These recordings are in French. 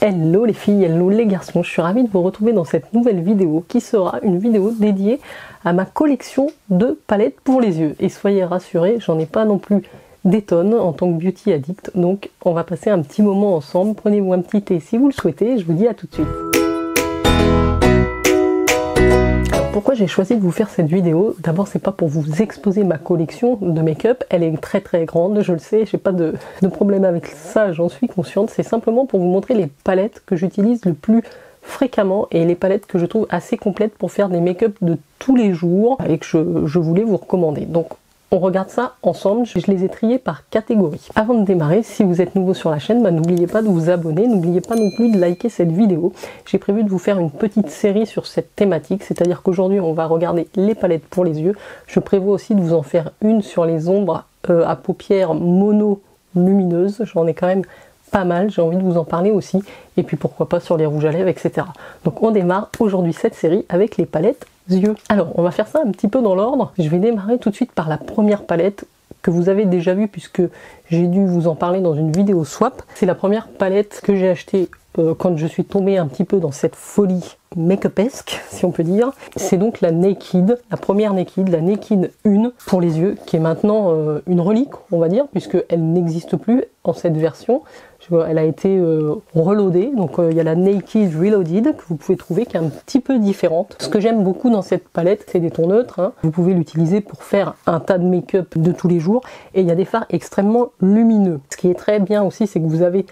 Hello les filles, hello les garçons, je suis ravie de vous retrouver dans cette nouvelle vidéo qui sera une vidéo dédiée à ma collection de palettes pour les yeux. Et soyez rassurés, j'en ai pas non plus des tonnes en tant que beauty addict, donc on va passer un petit moment ensemble. Prenez-vous un petit thé si vous le souhaitez, je vous dis à tout de suite. Pourquoi j'ai choisi de vous faire cette vidéo? D'abord, c'est pas pour vous exposer ma collection de make-up, elle est très grande, je le sais, j'ai pas de problème avec ça, j'en suis consciente. C'est simplement pour vous montrer les palettes que j'utilise le plus fréquemment et les palettes que je trouve assez complètes pour faire des make-up de tous les jours et que je voulais vous recommander. Donc on regarde ça ensemble, je les ai triés par catégorie. Avant de démarrer, si vous êtes nouveau sur la chaîne, n'oubliez pas de vous abonner, n'oubliez pas non plus de liker cette vidéo. J'ai prévu de vous faire une petite série sur cette thématique, c'est-à-dire qu'aujourd'hui on va regarder les palettes pour les yeux. Je prévois aussi de vous en faire une sur les ombres à paupières mono lumineuses, j'en ai quand même pas mal, j'ai envie de vous en parler aussi, et puis pourquoi pas sur les rouges à lèvres, etc. Donc on démarre aujourd'hui cette série avec les palettes yeux. Alors on va faire ça un petit peu dans l'ordre. Je vais démarrer tout de suite par la première palette que vous avez déjà vue puisque j'ai dû vous en parler dans une vidéo swap. C'est la première palette que j'ai achetée quand je suis tombée un petit peu dans cette folie make-upesque, si on peut dire. C'est donc la Naked, la première Naked, la Naked 1 pour les yeux, qui est maintenant une relique, on va dire, puisqu'elle n'existe plus en cette version. Elle a été reloadée, donc il y a la Naked Reloaded que vous pouvez trouver qui est un petit peu différente. Ce que j'aime beaucoup dans cette palette, c'est des tons neutres, hein. Vous pouvez l'utiliser pour faire un tas de make-up de tous les jours, et il y a des fards extrêmement lumineux. Ce qui est très bien aussi, c'est que vous avez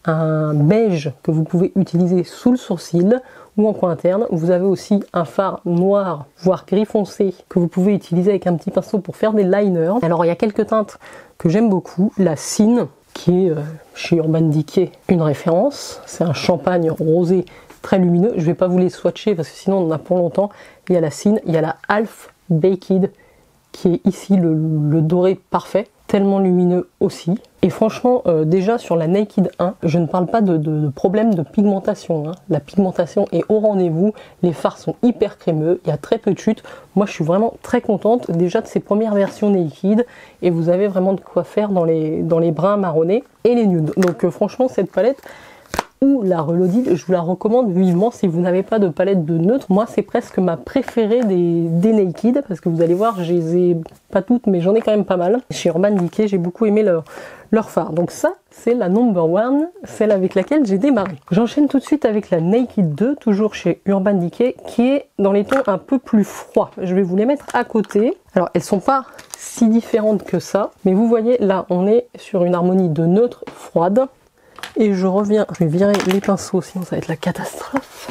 un beige que vous pouvez utiliser sous le sourcil ou en coin interne. Vous avez aussi un fard noir, voire gris foncé, que vous pouvez utiliser avec un petit pinceau pour faire des liners. Alors il y a quelques teintes que j'aime beaucoup. La Sin, qui est chez Urban Decay une référence. C'est un champagne rosé très lumineux. Je ne vais pas vous les swatcher parce que sinon on en a pour longtemps. Il y a la Sin, il y a la Half Baked, qui est ici le doré parfait, tellement lumineux aussi. Et franchement, déjà sur la Naked 1, je ne parle pas de problème de pigmentation, hein. La pigmentation est au rendez-vous, les fards sont hyper crémeux, il y a très peu de chutes. Moi je suis vraiment très contente déjà de ces premières versions Naked, et vous avez vraiment de quoi faire dans les bruns marronnés et les nudes. Donc franchement cette palette, ou la Reloaded, je vous la recommande vivement si vous n'avez pas de palette de neutre. Moi c'est presque ma préférée des Naked, parce que vous allez voir, je les ai pas toutes mais j'en ai quand même pas mal. Chez Urban Decay, j'ai beaucoup aimé leur fard. Donc ça c'est la number one, celle avec laquelle j'ai démarré. J'enchaîne tout de suite avec la Naked 2, toujours chez Urban Decay, qui est dans les tons un peu plus froids. Je vais vous les mettre à côté. Alors elles sont pas si différentes que ça, mais vous voyez là on est sur une harmonie de neutre froide. Et je reviens, je vais virer les pinceaux sinon ça va être la catastrophe.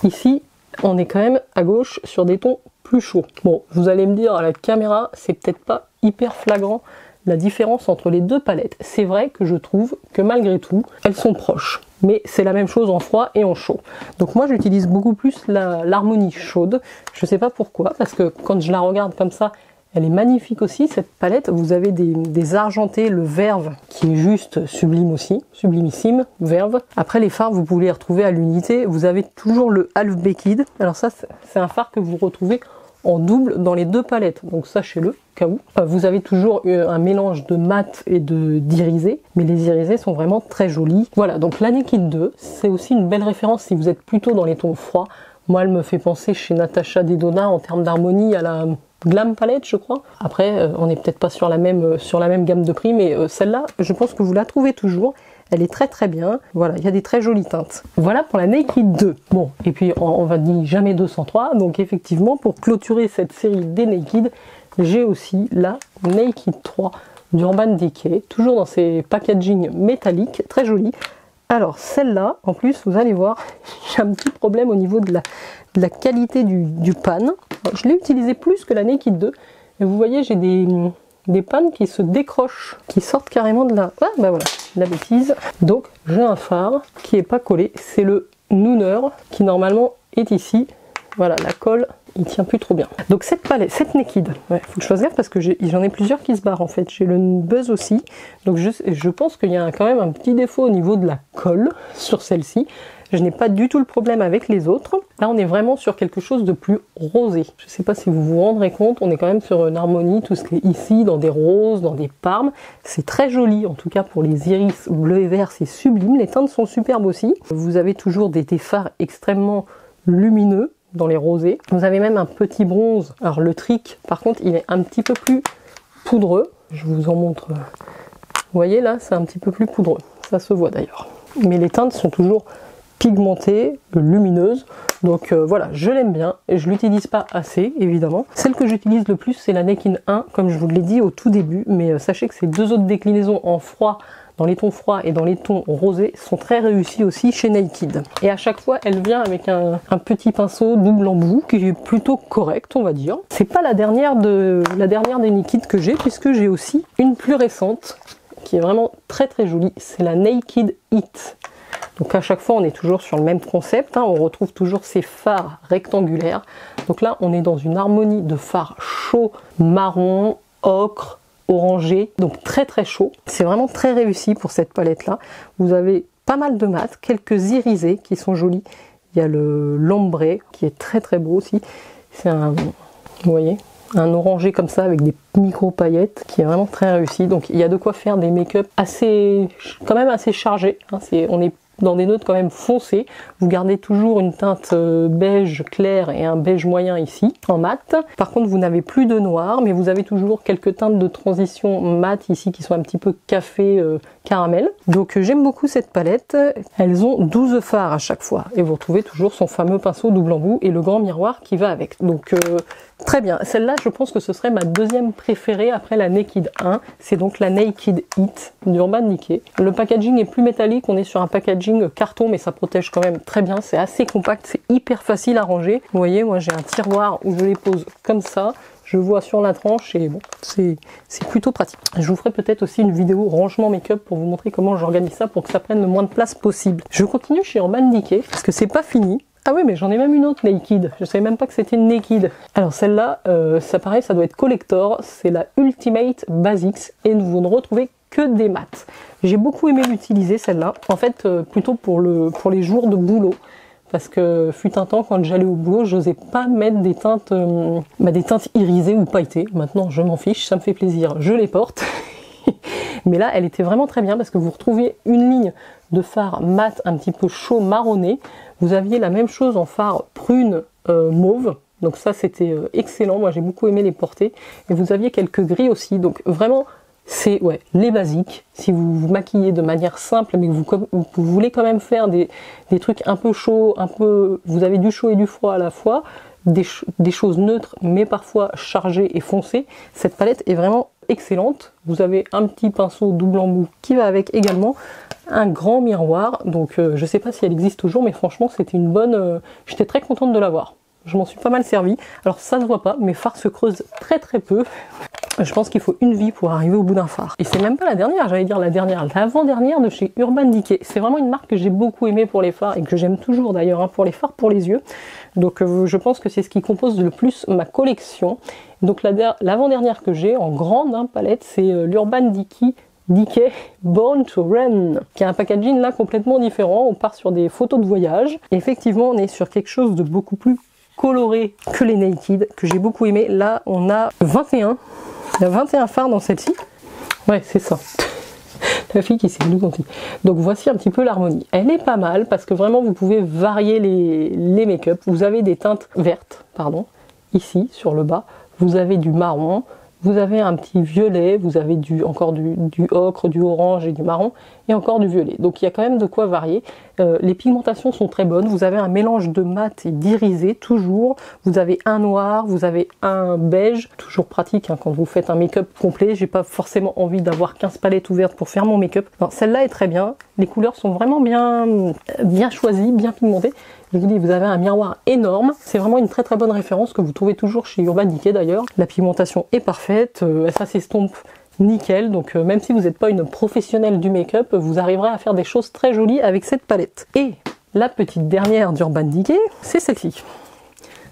Ici on est quand même à gauche sur des tons plus chauds. Bon, vous allez me dire à la caméra, c'est peut-être pas hyper flagrant la différence entre les deux palettes. C'est vrai que je trouve que malgré tout, elles sont proches. Mais c'est la même chose en froid et en chaud. Donc moi j'utilise beaucoup plus l'harmonie chaude. Je sais pas pourquoi, parce que quand je la regarde comme ça, elle est magnifique aussi cette palette. Vous avez des argentés, le verve qui est juste sublime aussi, sublimissime, verve. Après les fards, vous pouvez les retrouver à l'unité. Vous avez toujours le Half Baked. Alors ça c'est un fard que vous retrouvez en double dans les deux palettes, donc sachez-le, au cas où. Vous avez toujours un mélange de mat et d'irisé, mais les irisés sont vraiment très jolis. Voilà, donc la Naked 2, c'est aussi une belle référence si vous êtes plutôt dans les tons froids. Moi elle me fait penser chez Natasha Denona en termes d'harmonie à la Glam Palette, je crois. Après, on n'est peut-être pas sur la même gamme de prix, mais celle-là, je pense que vous la trouvez toujours. Elle est très bien. Voilà, il y a des très jolies teintes. Voilà pour la Naked 2. Bon, et puis on va dire jamais 203. Donc effectivement, pour clôturer cette série des Naked, j'ai aussi la Naked 3 d'Urban Decay. Toujours dans ces packaging métalliques, très jolis. Alors celle-là, en plus, vous allez voir, j'ai un petit problème au niveau de la qualité du pan. Alors, je l'ai utilisé plus que la Naked 2. Et vous voyez, j'ai des pans qui se décrochent, qui sortent carrément de la... Ah bah voilà, la bêtise. Donc j'ai un fard qui est pas collé. C'est le Nooner qui normalement est ici. Voilà, la colle il tient plus trop bien. Donc cette palette, cette Naked, ouais, faut que je fasse gaffe parce que j'en ai plusieurs qui se barrent en fait. J'ai le Buzz aussi, donc je pense qu'il y a quand même un petit défaut au niveau de la colle sur celle-ci. Je n'ai pas du tout le problème avec les autres. Là, on est vraiment sur quelque chose de plus rosé. Je ne sais pas si vous vous rendrez compte, on est quand même sur une harmonie, tout ce qui est ici, dans des roses, dans des parmes. C'est très joli, en tout cas pour les iris bleu et vert, c'est sublime. Les teintes sont superbes aussi. Vous avez toujours des fards extrêmement lumineux dans les rosés. Vous avez même un petit bronze. Alors le trick, par contre, il est un petit peu plus poudreux. Je vous en montre. Vous voyez là, c'est un petit peu plus poudreux. Ça se voit d'ailleurs. Mais les teintes sont toujours pigmentée, lumineuse, donc voilà, je l'aime bien et je l'utilise pas assez évidemment. Celle que j'utilise le plus c'est la Naked 1 comme je vous l'ai dit au tout début, mais sachez que ces deux autres déclinaisons en froid, dans les tons froids et dans les tons rosés sont très réussies aussi chez Naked. Et à chaque fois elle vient avec un petit pinceau double embout qui est plutôt correct on va dire. C'est pas la dernière des Naked que j'ai puisque j'ai aussi une plus récente qui est vraiment très jolie, c'est la Naked Heat. Donc à chaque fois on est toujours sur le même concept, hein, on retrouve toujours ces fards rectangulaires. Donc là on est dans une harmonie de fards chauds, marron, ocre, orangé, donc très chaud. C'est vraiment très réussi pour cette palette là. Vous avez pas mal de mat, quelques irisés qui sont jolis. Il y a le lambré qui est très beau aussi. C'est un, vous voyez, un orangé comme ça avec des micro paillettes qui est vraiment très réussi. Donc il y a de quoi faire des make-up quand même assez chargés. Hein, on est dans des notes quand même foncées. Vous gardez toujours une teinte beige clair et un beige moyen ici en mat. Par contre vous n'avez plus de noir, mais vous avez toujours quelques teintes de transition mat ici qui sont un petit peu café caramel. Donc j'aime beaucoup cette palette. Elles ont 12 fards à chaque fois et vous retrouvez toujours son fameux pinceau double embout et le grand miroir qui va avec. Donc très bien. Celle-là je pense que ce serait ma deuxième préférée après la Naked 1. C'est donc la Naked Heat d'Urban Decay. Le packaging est plus métallique, on est sur un packaging carton mais ça protège quand même très bien. C'est assez compact, c'est hyper facile à ranger. Vous voyez, moi j'ai un tiroir où je les pose comme ça. Je vois sur la tranche et bon, c'est plutôt pratique. Je vous ferai peut-être aussi une vidéo rangement make-up pour vous montrer comment j'organise ça pour que ça prenne le moins de place possible. Je continue chez Urban Decay parce que c'est pas fini. Ah oui, mais j'en ai même une autre Naked. Je savais même pas que c'était une Naked. Alors celle-là, ça pareil, ça doit être collector. C'est la Ultimate Basics et vous ne retrouvez que des mats. J'ai beaucoup aimé l'utiliser celle-là. En fait, plutôt pour les jours de boulot. Parce que fut un temps, quand j'allais au boulot, je n'osais pas mettre des teintes irisées ou pailletées. Maintenant, je m'en fiche, ça me fait plaisir, je les porte. Mais là, elle était vraiment très bien parce que vous retrouvez une ligne de fard mat un petit peu chaud marronné. Vous aviez la même chose en fard prune mauve. Donc ça, c'était excellent. Moi, j'ai beaucoup aimé les porter. Et vous aviez quelques gris aussi. Donc vraiment, c'est les basiques. Si vous vous maquillez de manière simple, mais que vous voulez quand même faire des trucs un peu chauds, vous avez du chaud et du froid à la fois, des choses neutres, mais parfois chargées et foncées, cette palette est vraiment excellente. Vous avez un petit pinceau double embout qui va avec également un grand miroir. Donc je sais pas si elle existe toujours, mais franchement c'était une bonne... j'étais très contente de l'avoir. Je m'en suis pas mal servi. Alors ça se voit pas, mes fards se creusent très peu. Je pense qu'il faut une vie pour arriver au bout d'un fard. Et c'est même pas la dernière, j'allais dire la dernière, l'avant-dernière de chez Urban Decay. C'est vraiment une marque que j'ai beaucoup aimé pour les fards et que j'aime toujours d'ailleurs, hein, pour les fards pour les yeux. Donc je pense que c'est ce qui compose le plus ma collection. Donc l'avant-dernière que j'ai en grande palette, c'est l'Urban Decay Born to Run, qui a un packaging là complètement différent. On part sur des photos de voyage. Et effectivement, on est sur quelque chose de beaucoup plus coloré que les Naked, que j'ai beaucoup aimé. Là, on a 21. Il y a 21 fards dans celle-ci. Ouais, c'est ça. La fille qui s'est gentille. Donc voici un petit peu l'harmonie. Elle est pas mal parce que vraiment vous pouvez varier les make-up. Vous avez des teintes vertes, ici sur le bas. Vous avez du marron. Vous avez un petit violet, vous avez encore du ocre, du orange et du marron, et encore du violet. Donc il y a quand même de quoi varier. Les pigmentations sont très bonnes. Vous avez un mélange de mat et d'irisé, toujours. Vous avez un noir, vous avez un beige. Toujours pratique hein, quand vous faites un make-up complet. J'ai pas forcément envie d'avoir 15 palettes ouvertes pour faire mon make-up. Celle-là est très bien. Les couleurs sont vraiment bien choisies, bien pigmentées. Je vous dis, vous avez un miroir énorme. C'est vraiment une très bonne référence que vous trouvez toujours chez Urban Decay d'ailleurs. La pigmentation est parfaite, ça s'estompe nickel. Donc même si vous n'êtes pas une professionnelle du make-up, vous arriverez à faire des choses très jolies avec cette palette. Et la petite dernière d'Urban Decay, c'est celle-ci.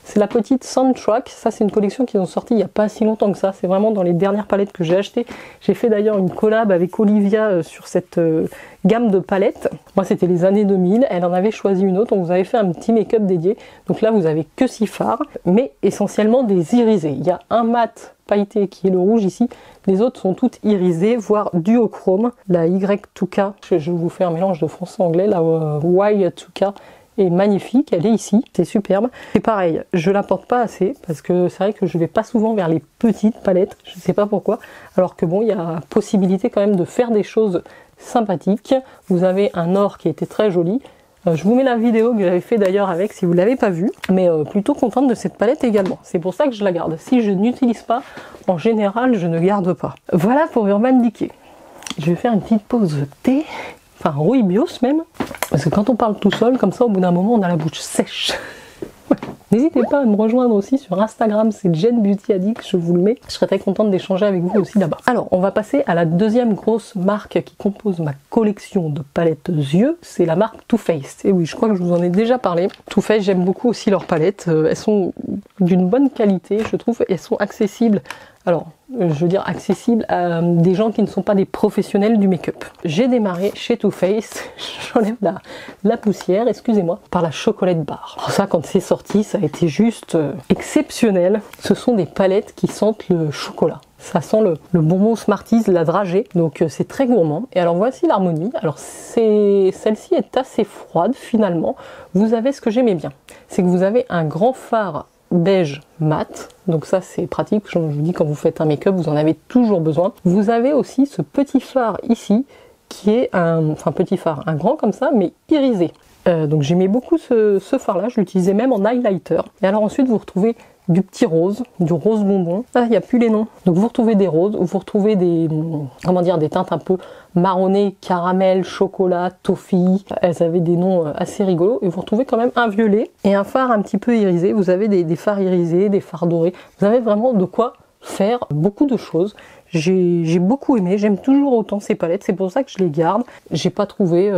C'est la petite Soundtrack. Ça, c'est une collection qu'ils ont sortie il n'y a pas si longtemps que ça. C'est vraiment dans les dernières palettes que j'ai achetées. J'ai fait d'ailleurs une collab avec Olivia sur cette gamme de palettes. Moi, c'était les années 2000. Elle en avait choisi une autre. On vous avait fait un petit make-up dédié. Donc là, vous avez que 6 fards, mais essentiellement des irisés. Il y a un mat pailleté qui est le rouge ici. Les autres sont toutes irisées, voire duochrome. La Y2K, je vous fais un mélange de français-anglais. La Y2K est magnifique, elle est ici, c'est superbe. C'est pareil, je la porte pas assez parce que c'est vrai que je vais pas souvent vers les petites palettes, je sais pas pourquoi. Alors que bon, il y a possibilité quand même de faire des choses sympathiques. Vous avez un or qui était très joli. Je vous mets la vidéo que j'avais fait d'ailleurs avec si vous ne l'avez pas vue, mais plutôt contente de cette palette également. C'est pour ça que je la garde. Si je n'utilise pas, en général, je ne garde pas. Voilà pour Urban Decay. Je vais faire une petite pause thé, enfin rooibos même, parce que quand on parle tout seul, comme ça, au bout d'un moment, on a la bouche sèche. N'hésitez pas à me rejoindre aussi sur Instagram, c'est Jen Beauty Addict, je vous le mets. Je serais très contente d'échanger avec vous aussi là-bas. Alors, on va passer à la deuxième grosse marque qui compose ma collection de palettes yeux, c'est la marque Too Faced. Et oui, je crois que je vous en ai déjà parlé. Too Faced, j'aime beaucoup aussi leurs palettes. Elles sont d'une bonne qualité, je trouve. Elles sont accessibles. Alors, je veux dire accessible à des gens qui ne sont pas des professionnels du make-up. J'ai démarré chez Too Faced, j'enlève la poussière, excusez-moi, par la chocolate bar. Alors ça, quand c'est sorti, ça a été juste exceptionnel. Ce sont des palettes qui sentent le chocolat. Ça sent le bonbon Smarties, la dragée, donc c'est très gourmand. Et alors voici l'harmonie. Alors celle-ci est assez froide finalement. Vous avez ce que j'aimais bien, c'est que vous avez un grand fard beige mat, donc ça c'est pratique, je vous dis quand vous faites un make-up vous en avez toujours besoin. Vous avez aussi ce petit fard ici qui est un petit fard, un grand comme ça mais irisé. Donc j'aimais beaucoup ce fard là, je l'utilisais même en highlighter. Et alors ensuite vous retrouvez du petit rose, du rose bonbon. Ah, il n'y a plus les noms. Donc vous retrouvez des roses, vous retrouvez des, comment dire, des teintes un peu marronnées, caramel, chocolat, toffee. Elles avaient des noms assez rigolos. Et vous retrouvez quand même un violet et un fard un petit peu irisé. Vous avez des fards irisés, des fards dorés. Vous avez vraiment de quoi faire beaucoup de choses. J'ai beaucoup aimé, j'aime toujours autant ces palettes, c'est pour ça que je les garde. J'ai pas trouvé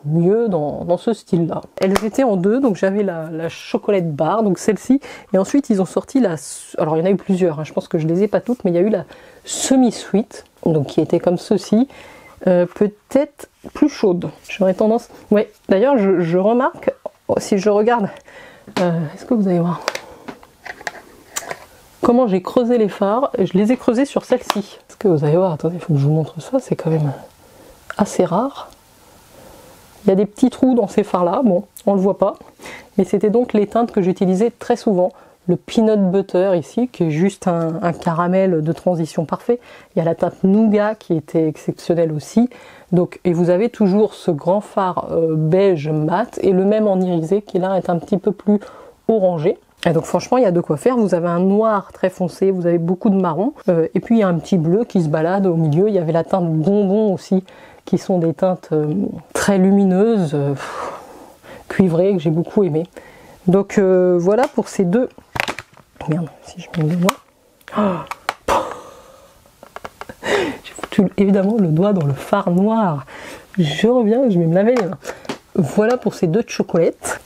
mieux dans ce style là. Elles étaient en deux, donc j'avais la chocolate bar, donc celle-ci, et ensuite ils ont sorti la, alors il y en a eu plusieurs, hein, je pense que je les ai pas toutes, mais il y a eu la semi-sweet, donc qui était comme ceci, peut-être plus chaude, j'aurais tendance, ouais, d'ailleurs je remarque, si je regarde, est-ce que vous allez voir comment j'ai creusé les fards? Je les ai creusés sur celle-ci. Est-ce que vous allez voir? Attendez, il faut que je vous montre ça, c'est quand même assez rare. Il y a des petits trous dans ces fards-là, bon, on le voit pas. Mais c'était donc les teintes que j'utilisais très souvent. Le peanut butter ici, qui est juste un caramel de transition parfait. Il y a la teinte nougat qui était exceptionnelle aussi. Donc, et vous avez toujours ce grand fard beige mat et le même en irisé qui là est un petit peu plus orangé. Et donc franchement il y a de quoi faire, vous avez un noir très foncé, vous avez beaucoup de marron, et puis il y a un petit bleu qui se balade au milieu, il y avait la teinte bonbon aussi, qui sont des teintes très lumineuses, cuivrées, que j'ai beaucoup aimé. Donc voilà pour ces deux... Merde, si je mets le doigt... Oh, j'ai foutu évidemment le doigt dans le fard noir. Je reviens, je vais me laver les mains. Voilà pour ces deux chocolates.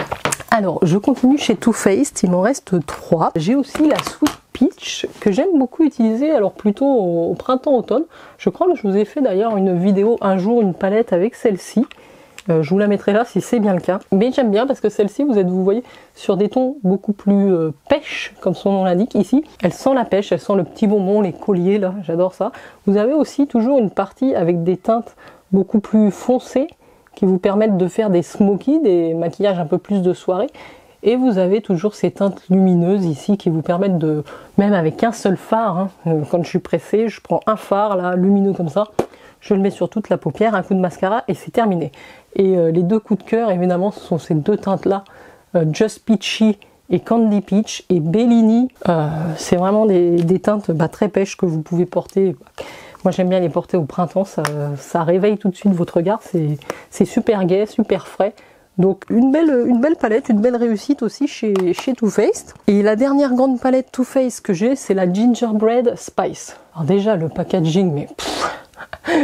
Alors, je continue chez Too Faced, il m'en reste 3. J'ai aussi la Sweet Peach, que j'aime beaucoup utiliser, alors plutôt au printemps-automne. Je crois que je vous ai fait d'ailleurs une vidéo un jour, une palette avec celle-ci. Je vous la mettrai là si c'est bien le cas. Mais j'aime bien parce que celle-ci, vous voyez, sur des tons beaucoup plus pêche, comme son nom l'indique ici. Elle sent la pêche, elle sent le petit bonbon, les colliers là, j'adore ça. Vous avez aussi toujours une partie avec des teintes beaucoup plus foncées, qui vous permettent de faire des smokies, des maquillages un peu plus de soirée. Et vous avez toujours ces teintes lumineuses ici qui vous permettent de, même avec un seul fard, hein, quand je suis pressée, je prends un fard là, lumineux comme ça, je le mets sur toute la paupière, un coup de mascara et c'est terminé. Et les deux coups de cœur, évidemment, ce sont ces deux teintes là, Just Peachy et Candy Peach et Bellini. C'est vraiment des teintes très pêche que vous pouvez porter. Moi j'aime bien les porter au printemps, ça réveille tout de suite votre regard, c'est super gai, super frais. Donc une belle palette, une belle réussite aussi chez Too Faced. Et la dernière grande palette Too Faced que j'ai, c'est la Gingerbread Spice. Alors déjà le packaging, mais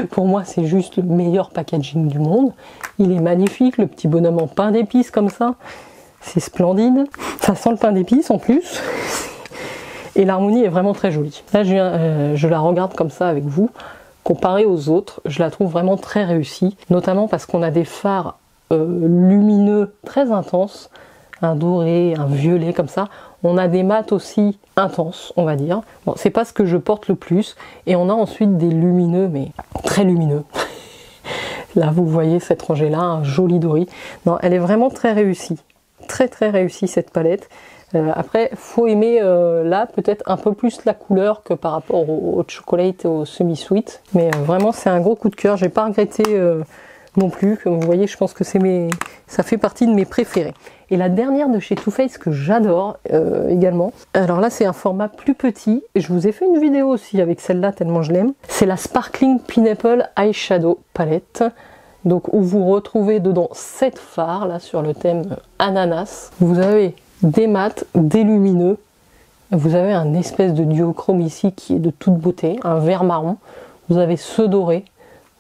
pour moi c'est juste le meilleur packaging du monde. Il est magnifique, le petit bonhomme en pain d'épices comme ça. c'est splendide. Ça sent le pain d'épices en plus. Et l'harmonie est vraiment très jolie. Là, je la regarde comme ça avec vous. Comparée aux autres, je la trouve vraiment très réussie. Notamment parce qu'on a des fards lumineux très intenses. Un doré, un violet comme ça. On a des mats aussi intenses, on va dire. Bon, c'est pas ce que je porte le plus. Et on a ensuite des lumineux, mais très lumineux. Là, vous voyez cette rangée-là, un joli doré. Non, elle est vraiment très réussie. Très très réussie cette palette. Après, faut aimer là peut-être un peu plus la couleur que par rapport au hot chocolate et au semi-sweet. Mais vraiment, c'est un gros coup de cœur. J'ai pas regretté non plus. Comme vous voyez, je pense que ça fait partie de mes préférés. Et la dernière de chez Too Faced que j'adore également. Alors là, c'est un format plus petit. Je vous ai fait une vidéo aussi avec celle-là tellement je l'aime. C'est la Sparkling Pineapple Eyeshadow Palette. Donc où vous retrouvez dedans 7 fards là sur le thème ananas. Vous avez des mats, des lumineux. Vous avez un espèce de duochrome ici qui est de toute beauté, un vert marron. Vous avez ce doré.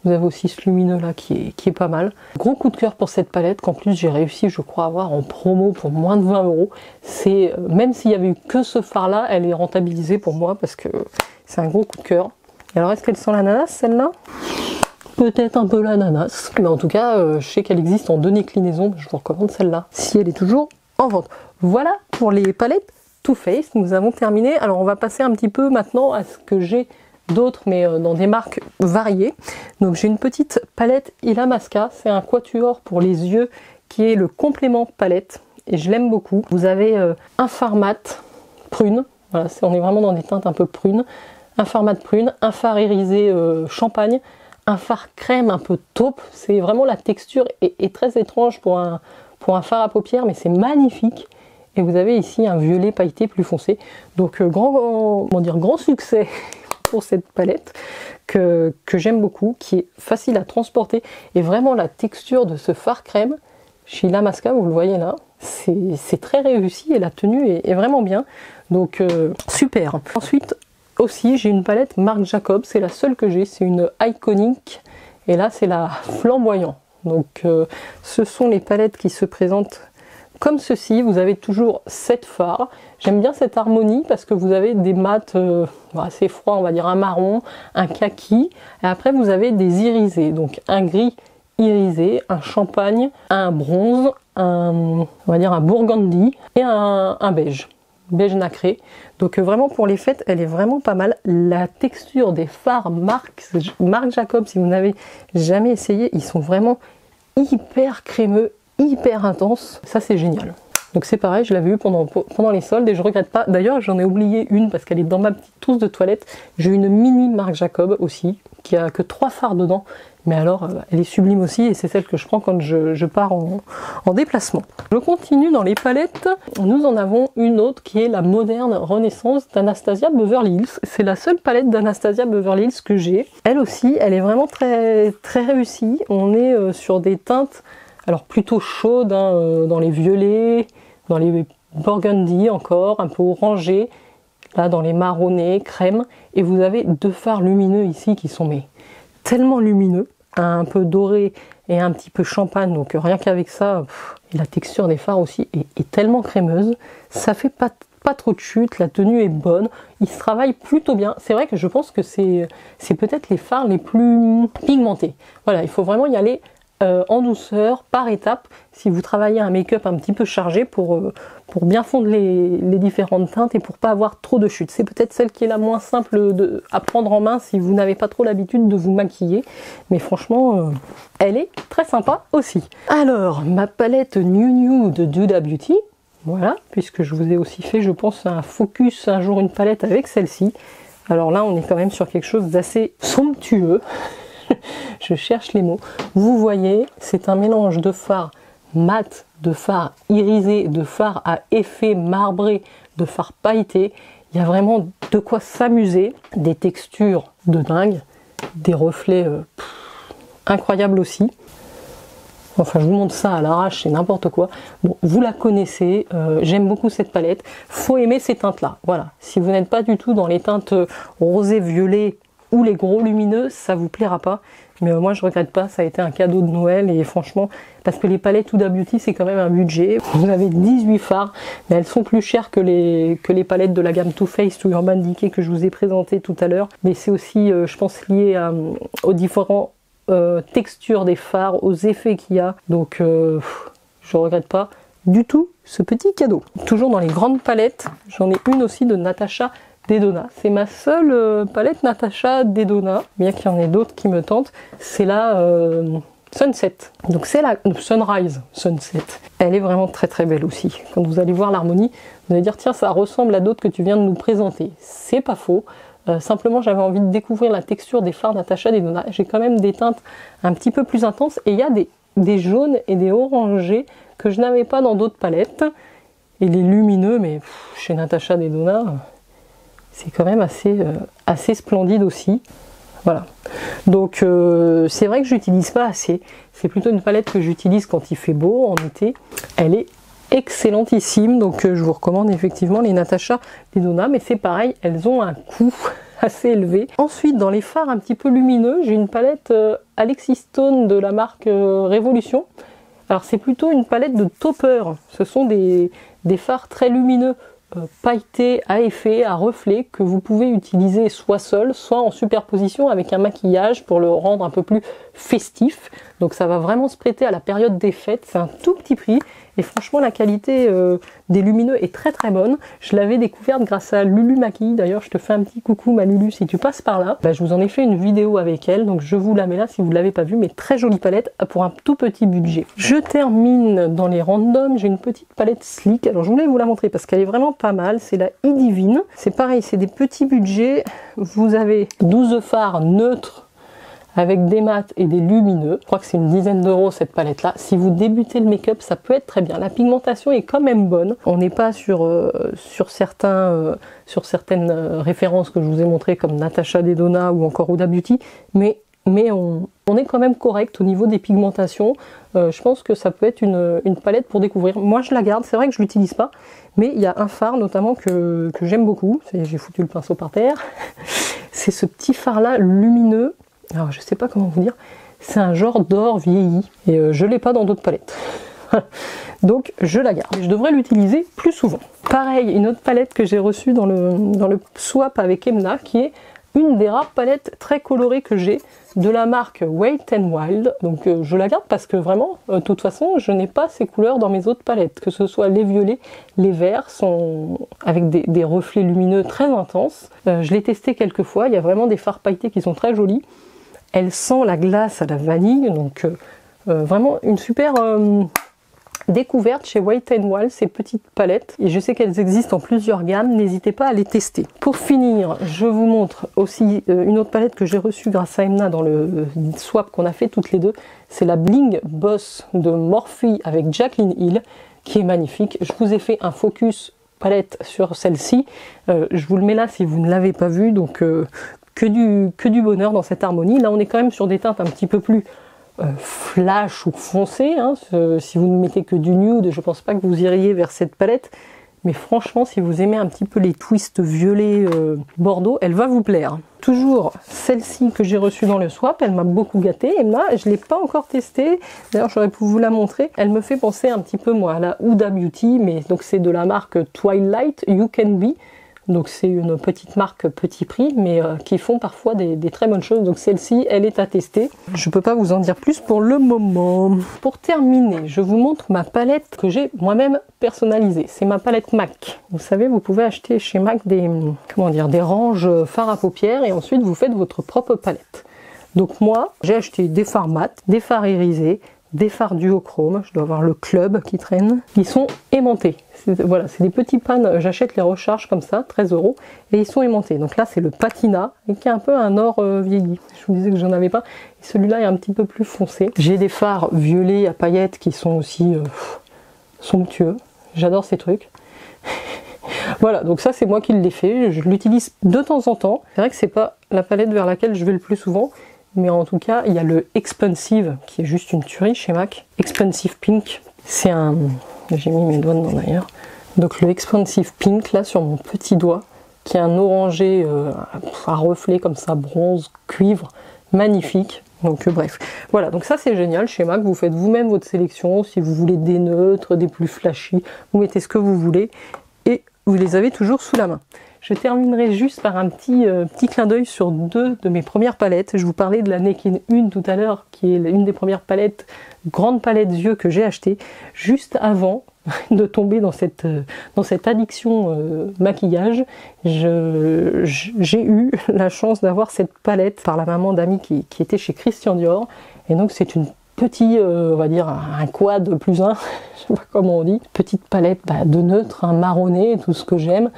Vous avez aussi ce lumineux là qui est pas mal. Gros coup de cœur pour cette palette qu'en plus j'ai réussi, je crois, à avoir en promo pour moins de 20 €. C'est même s'il y avait eu que ce fard là, elle est rentabilisée pour moi parce que c'est un gros coup de cœur. Et alors est-ce qu'elle sent l'ananas celle-là? Peut-être un peu l'ananas, mais en tout cas, je sais qu'elle existe en 2 déclinaisons. Je vous recommande celle-là si elle est toujours en vente. Voilà pour les palettes Too Faced. Nous avons terminé. Alors on va passer un petit peu maintenant à ce que j'ai d'autres, mais dans des marques variées. Donc j'ai une petite palette Illamasqua, c'est un quatuor pour les yeux qui est le complément palette et je l'aime beaucoup. Vous avez un fard mat prune, voilà, on est vraiment dans des teintes un peu prunes, un fard mat prune, un fard irisé champagne, un fard crème un peu taupe. C'est vraiment, la texture est très étrange pour un fard à paupières, mais c'est magnifique. Et vous avez ici un violet pailleté plus foncé. Donc grand succès pour cette palette que j'aime beaucoup, qui est facile à transporter. Et vraiment la texture de ce fard crème chez Illamasqua, vous le voyez là, c'est très réussi et la tenue est vraiment bien. Donc super. Ensuite aussi j'ai une palette Marc Jacobs, c'est la seule que j'ai, c'est une Iconic. Et là c'est la Flamboyant. Donc ce sont les palettes qui se présentent comme ceci. Vous avez toujours 7 fards. J'aime bien cette harmonie parce que vous avez des mats assez froids, on va dire un marron, un kaki, et après vous avez des irisés, donc un gris irisé, un champagne, un bronze, on va dire un burgundy et un beige nacré. Donc vraiment pour les fêtes, elle est vraiment pas mal. La texture des fards Marc Jacobs, si vous n'avez jamais essayé, ils sont vraiment hyper crémeux, hyper intense, ça c'est génial. Donc c'est pareil, je l'avais eu pendant les soldes et je regrette pas. D'ailleurs j'en ai oublié une parce qu'elle est dans ma petite trousse de toilette. J'ai une mini Marc Jacobs aussi, qui a que 3 fards dedans. Mais alors elle est sublime aussi et c'est celle que je prends quand je pars en déplacement. Je continue dans les palettes. Nous en avons une autre qui est la Moderne Renaissance d'Anastasia Beverly Hills. C'est la seule palette d'Anastasia Beverly Hills que j'ai. Elle aussi, elle est vraiment très, très réussie. On est sur des teintes alors plutôt chaudes, hein, dans les violets, dans les burgundy encore, un peu orangés, là dans les marronnés, crème. Et vous avez 2 fards lumineux ici qui sont tellement lumineux, un peu doré et un petit peu champagne. Donc rien qu'avec ça, et la texture des fards aussi est tellement crémeuse. Ça fait pas trop de chute, la tenue est bonne, il se travaille plutôt bien. C'est vrai que je pense que c'est peut-être les fards les plus pigmentés. Voilà, il faut vraiment y aller en douceur, par étapes, si vous travaillez un make-up un petit peu chargé pour bien fondre les différentes teintes et pour pas avoir trop de chute. C'est peut-être celle qui est la moins simple à prendre en main si vous n'avez pas trop l'habitude de vous maquiller, mais franchement elle est très sympa aussi. Alors ma palette New de Duda Beauty, voilà, puisque je vous ai aussi fait, je pense, un focus un jour une palette avec celle-ci. Alors là on est quand même sur quelque chose d'assez somptueux. Je cherche les mots. Vous voyez, c'est un mélange de fard mat, de fard irisé, de fard à effet marbré, de fard pailleté. Il y a vraiment de quoi s'amuser. Des textures de dingue, des reflets incroyables aussi. Enfin, je vous montre ça à l'arrache, c'est n'importe quoi. Bon, vous la connaissez, j'aime beaucoup cette palette. Faut aimer ces teintes-là. Voilà. Si vous n'êtes pas du tout dans les teintes rosé, violet ou les gros lumineux, ça vous plaira pas. Mais moi je regrette pas, ça a été un cadeau de Noël et franchement, parce que les palettes Huda Beauty c'est quand même un budget. Vous avez 18 fards, mais elles sont plus chères que les palettes de la gamme Too Faced ou Urban Decay que je vous ai présenté tout à l'heure. Mais c'est aussi, je pense, lié aux différents textures des fards, aux effets qu'il y a. Donc je regrette pas du tout ce petit cadeau. Toujours dans les grandes palettes, j'en ai une aussi de Natasha Dedona. C'est ma seule palette Natasha Dedona, bien qu'il y en ait d'autres qui me tentent. C'est la Sunset. Donc c'est la Sunrise Sunset. Elle est vraiment très très belle aussi. Quand vous allez voir l'harmonie, vous allez dire tiens, ça ressemble à d'autres que tu viens de nous présenter. C'est pas faux. Simplement j'avais envie de découvrir la texture des fards Natasha Dedona. J'ai quand même des teintes un petit peu plus intenses et il y a des jaunes et des orangés que je n'avais pas dans d'autres palettes. Et les lumineux, mais chez Natasha Dedona, c'est quand même assez splendide aussi. Voilà. Donc c'est vrai que j'utilise pas assez. C'est plutôt une palette que j'utilise quand il fait beau, en été. Elle est excellentissime. Donc je vous recommande effectivement les Natasha Dedona. Mais c'est pareil, elles ont un coût assez élevé. Ensuite, dans les fards un petit peu lumineux, j'ai une palette Alexis Stone de la marque Révolution. Alors c'est plutôt une palette de topper. Ce sont des fards très lumineux, pailletés, à effet, à reflet, que vous pouvez utiliser soit seul, soit en superposition avec un maquillage pour le rendre un peu plus festif. Donc ça va vraiment se prêter à la période des fêtes. C'est un tout petit prix et franchement la qualité des lumineux est très très bonne. Je l'avais découverte grâce à Lulu Maquille. D'ailleurs je te fais un petit coucou ma Lulu si tu passes par là. Je vous en ai fait une vidéo avec elle, donc je vous la mets là si vous ne l'avez pas vue, mais très jolie palette pour un tout petit budget. Je termine dans les randoms, j'ai une petite palette Sleek. Alors je voulais vous la montrer parce qu'elle est vraiment pas mal. C'est la E-Divine. C'est pareil, c'est des petits budgets. Vous avez 12 fards neutres avec des mats et des lumineux. Je crois que c'est une dizaine d'euros cette palette là. Si vous débutez le make-up, ça peut être très bien. La pigmentation est quand même bonne. On n'est pas sur certaines références que je vous ai montrées comme Natasha Dedona ou encore Huda Beauty, mais on est quand même correct au niveau des pigmentations. Je pense que ça peut être une palette pour découvrir. Moi je la garde, c'est vrai que je l'utilise pas, mais il y a un fard notamment que j'aime beaucoup. J'ai foutu le pinceau par terre. C'est ce petit fard là lumineux. Alors je sais pas comment vous dire, c'est un genre d'or vieilli et je l'ai pas dans d'autres palettes. Donc je la garde. Je devrais l'utiliser plus souvent. Pareil, une autre palette que j'ai reçue dans le swap avec Emna, qui est une des rares palettes très colorées que j'ai de la marque Wet n Wild. Donc je la garde parce que vraiment, de toute façon, je n'ai pas ces couleurs dans mes autres palettes. Que ce soit les violets, les verts sont avec des reflets lumineux très intenses. Je l'ai testé quelques fois, il y a vraiment des fards pailletés qui sont très jolis. Elle sent la glace à la vanille, donc vraiment une super découverte chez Wet n Wild, ces petites palettes. Et je sais qu'elles existent en plusieurs gammes, n'hésitez pas à les tester. Pour finir, je vous montre aussi une autre palette que j'ai reçue grâce à Emna dans le swap qu'on a fait toutes les deux. C'est la Bling Boss de Morphe avec Jaclyn Hill, qui est magnifique. Je vous ai fait un focus palette sur celle-ci. Je vous le mets là si vous ne l'avez pas vue, donc... Que du bonheur dans cette harmonie. Là on est quand même sur des teintes un petit peu plus flash ou foncées, hein. Si vous ne mettez que du nude, je pense pas que vous iriez vers cette palette, mais franchement si vous aimez un petit peu les twists violets bordeaux, elle va vous plaire. Toujours celle-ci que j'ai reçue dans le swap, elle m'a beaucoup gâtée, Emma, je l'ai pas encore testée, d'ailleurs j'aurais pu vous la montrer. Elle me fait penser un petit peu moi à la Huda Beauty, mais donc c'est de la marque Twilight You Can Be. Donc c'est une petite marque petit prix, mais qui font parfois des très bonnes choses. Donc celle-ci, elle est à tester. Je ne peux pas vous en dire plus pour le moment. Pour terminer, je vous montre ma palette que j'ai moi-même personnalisée. C'est ma palette MAC. Vous savez, vous pouvez acheter chez MAC des ranges fards à paupières et ensuite vous faites votre propre palette. Donc moi, j'ai acheté des fards mat, des fards irisés, des fards duochrome, je dois avoir le club qui traîne. Ils sont aimantés. Voilà, c'est des petits pans, j'achète les recharges comme ça, 13 € et ils sont aimantés. Donc là c'est le patina et qui est un peu un or vieilli. Je vous disais que j'en avais pas. Et celui-là est un petit peu plus foncé. J'ai des fards violets à paillettes qui sont aussi somptueux. J'adore ces trucs. Voilà, donc ça c'est moi qui l'ai fait. Je l'utilise de temps en temps. C'est vrai que c'est pas la palette vers laquelle je vais le plus souvent. Mais en tout cas, il y a le Expensive, qui est juste une tuerie chez MAC. Expensive Pink, c'est un... J'ai mis mes doigts dedans d'ailleurs. Donc le Expensive Pink, là, sur mon petit doigt, qui est un orangé à reflet comme ça, bronze, cuivre, magnifique. Donc bref, voilà, donc ça c'est génial chez MAC, vous faites vous-même votre sélection, si vous voulez des neutres, des plus flashy, vous mettez ce que vous voulez et vous les avez toujours sous la main. Je terminerai juste par un petit clin d'œil sur deux de mes premières palettes. Je vous parlais de la Nekin 1 tout à l'heure, qui est une des premières palettes, grande palette yeux que j'ai achetée, juste avant de tomber dans cette addiction maquillage. J'ai eu la chance d'avoir cette palette par la maman d'amis qui était chez Christian Dior. Et donc c'est une petite, on va dire un quad plus 1, je sais pas comment on dit, petite palette de neutre, un marronné, tout ce que j'aime.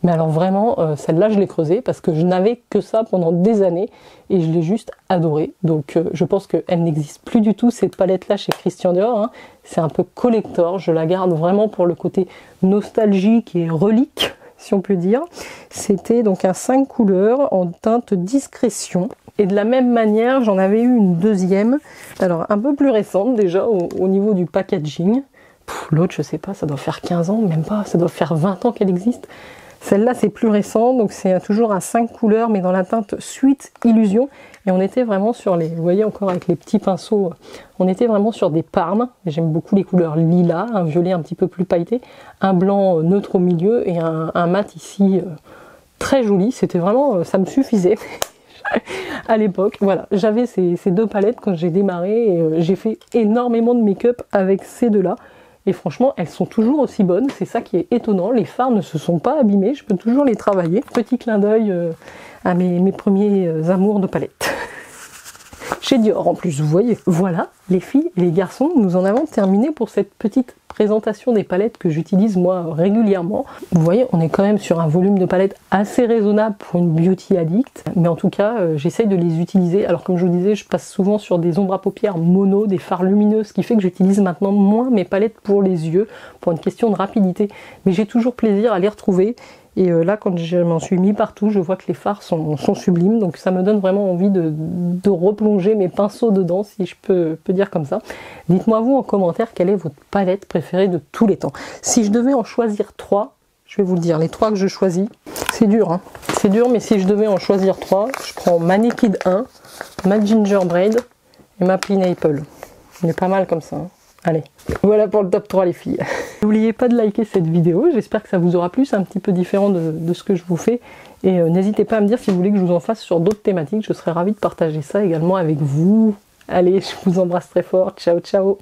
Mais alors vraiment, celle-là je l'ai creusée parce que je n'avais que ça pendant des années et je l'ai juste adorée. Donc je pense qu'elle n'existe plus du tout cette palette-là chez Christian Dior. Hein. C'est un peu collector, je la garde vraiment pour le côté nostalgique et relique, si on peut dire. C'était donc un 5 couleurs en teinte discrétion. Et de la même manière, j'en avais eu une deuxième, alors un peu plus récente déjà au niveau du packaging. L'autre, je sais pas, ça doit faire 15 ans, même pas, ça doit faire 20 ans qu'elle existe. Celle-là, c'est plus récent, donc c'est toujours un 5 couleurs, mais dans la teinte Sweet Illusion. Et on était vraiment sur les, vous voyez encore avec les petits pinceaux, on était vraiment sur des parmes. J'aime beaucoup les couleurs lilas, un violet un petit peu plus pailleté, un blanc neutre au milieu et un mat ici très joli. C'était vraiment, ça me suffisait à l'époque. Voilà, j'avais ces deux palettes quand j'ai démarré et j'ai fait énormément de make-up avec ces deux-là. Et franchement, elles sont toujours aussi bonnes, c'est ça qui est étonnant, les fards ne se sont pas abîmés, je peux toujours les travailler. Petit clin d'œil à mes premiers amours de palette. Chez Dior en plus, vous voyez. Voilà, les filles et les garçons, nous en avons terminé pour cette petite présentation des palettes que j'utilise moi régulièrement. Vous voyez, on est quand même sur un volume de palettes assez raisonnable pour une beauty addict, mais en tout cas, j'essaye de les utiliser. Alors comme je vous disais, je passe souvent sur des ombres à paupières mono, des fards lumineux, ce qui fait que j'utilise maintenant moins mes palettes pour les yeux, pour une question de rapidité. Mais j'ai toujours plaisir à les retrouver. Et là, quand je m'en suis mis partout, je vois que les fards sont sublimes. Donc ça me donne vraiment envie de replonger mes pinceaux dedans, si je peux dire comme ça. Dites-moi vous en commentaire quelle est votre palette préférée de tous les temps. Si je devais en choisir 3, je vais vous le dire, les 3 que je choisis, c'est dur, hein. C'est dur, mais si je devais en choisir 3, je prends ma Naked 1, ma Gingerbread et ma Pineapple. Il est pas mal comme ça, hein. Allez, voilà pour le top 3 les filles. N'oubliez pas de liker cette vidéo, j'espère que ça vous aura plu, c'est un petit peu différent de ce que je vous fais. Et n'hésitez pas à me dire si vous voulez que je vous en fasse sur d'autres thématiques, je serais ravie de partager ça également avec vous. Allez, je vous embrasse très fort, ciao ciao.